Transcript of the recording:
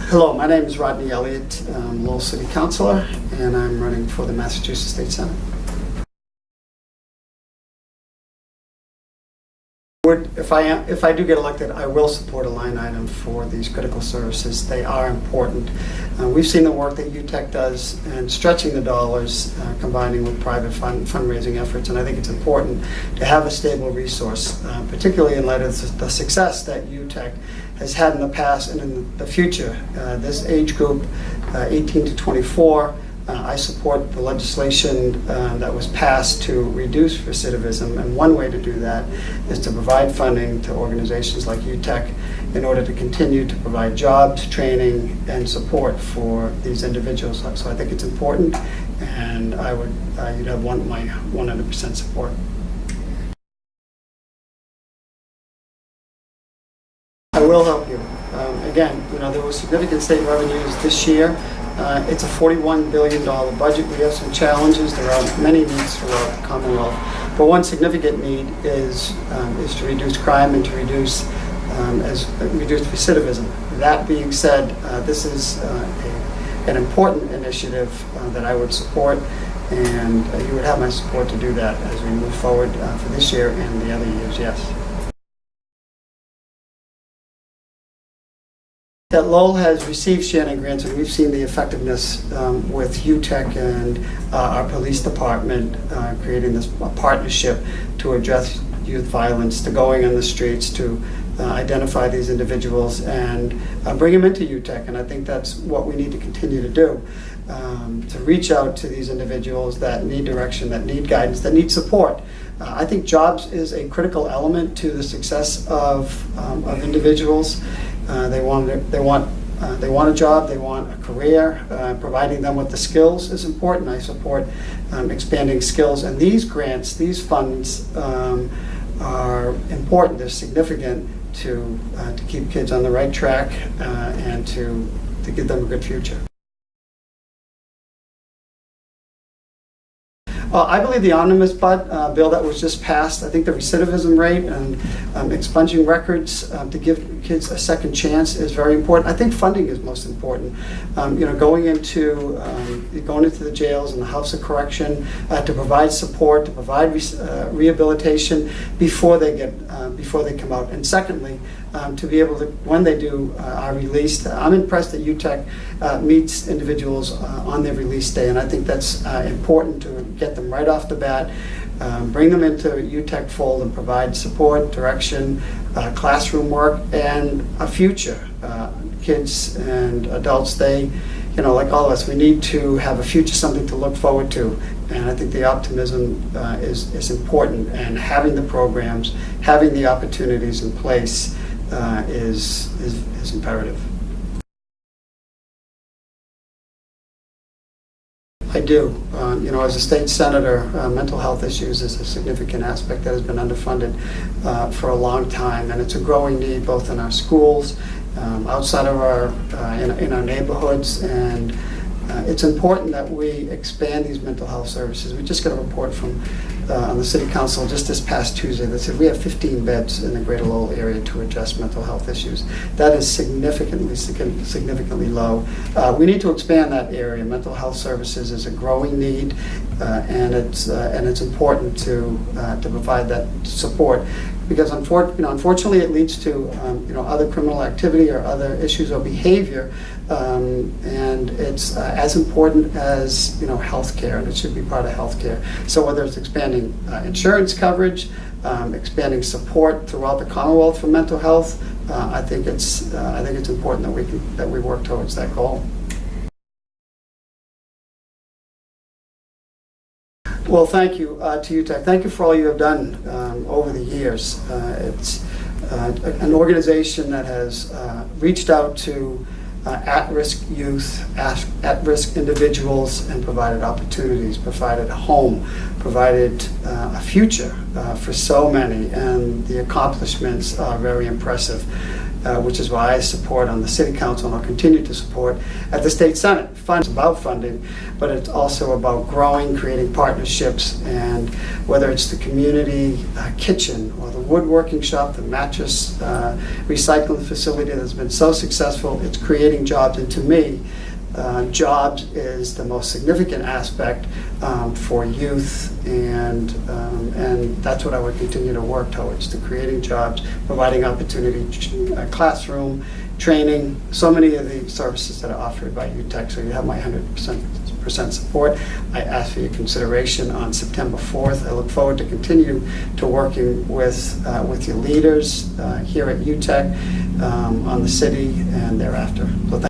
Hello, my name is Rodney Elliot. I'm Lowell City Councilor, and I'm running for the Massachusetts State Senate. If I do get elected, I will support a line item for these critical services. They are important. We've seen the work that UTEC does and stretching the dollars, combining with private fundraising efforts, and I think it's important to have a stable resource, particularly in light of the success that UTEC has had in the past and in the future. This age group, 18 to 24, I support the legislation that was passed to reduce recidivism, and one way to do that is to provide funding to organizations like UTEC in order to continue to provide jobs, training, and support for these individuals. So I think it's important, and you'd have my 100% support. I will help you. Again, there were significant state revenues this year. It's a $41 billion budget. We have some challenges. There are many needs throughout the Commonwealth, but one significant need is to reduce crime and to reduce recidivism. That being said, this is an important initiative that I would support, and you would have my support to do that as we move forward for this year and the other years. Yes. That Lowell has received Shannon grants, and we've seen the effectiveness with UTEC and our police department creating this partnership to address youth violence, to going on the streets, to identify these individuals and bring them into UTEC. And I think that's what we need to continue to do, to reach out to these individuals that need direction, that need guidance, that need support. I think jobs is a critical element to the success of individuals. They want a job, they want a career. Providing them with the skills is important. I support expanding skills, and these grants, these funds are important. They're significant to keep kids on the right track and to give them a good future. I believe the Omnibus bill that was just passed, I think the recidivism rate and expunging records to give kids a second chance is very important. I think funding is most important. Going into the jails and the House of Correction to provide support, to provide rehabilitation before they come out. And secondly, to be able to, when they are released, I'm impressed that UTEC meets individuals on their release day, and I think that's important to get them right off the bat, bring them into UTEC fold and provide support, direction, classroom work, and a future. Kids and adults, they, like all of us, we need to have a future, something to look forward to. And I think the optimism is important, and having the programs, having the opportunities in place is imperative. I do. As a state senator, mental health issues is a significant aspect that has been underfunded for a long time, and it's a growing need both in our schools, outside of in our neighborhoods, and it's important that we expand these mental health services. We just got a report from on the City Council just this past Tuesday that said we have 15 beds in the Greater Lowell area to address mental health issues. That is significantly low. We need to expand that area. Mental health services is a growing need, and it's important to provide that support, because unfortunately it leads to other criminal activity or other issues or behavior, and it's as important as health care, and it should be part of health care. So whether it's expanding insurance coverage, expanding support throughout the Commonwealth for mental health, I think it's important that we work towards that goal. Well, thank you to UTEC. Thank you for all you have done over the years. It's an organization that has reached out to at-risk youth, at-risk individuals, and provided opportunities, provided a home, provided a future for so many, and the accomplishments are very impressive. which is why I support on the City Council and I'll continue to support at the State Senate. It's about funding, but it's also about growing, creating partnerships, and whether it's the community kitchen or the woodworking shop, the mattress recycling facility that's been so successful, it's creating jobs. And to me, jobs is the most significant aspect for youth, and that's what I would continue to work towards, to creating jobs, providing opportunity, classroom, training, so many of the services that are offered by UTEC. So you have my 100% support. I ask for your consideration on September 4th. I look forward to continue to working with your leaders here at UTEC on the city and thereafter. So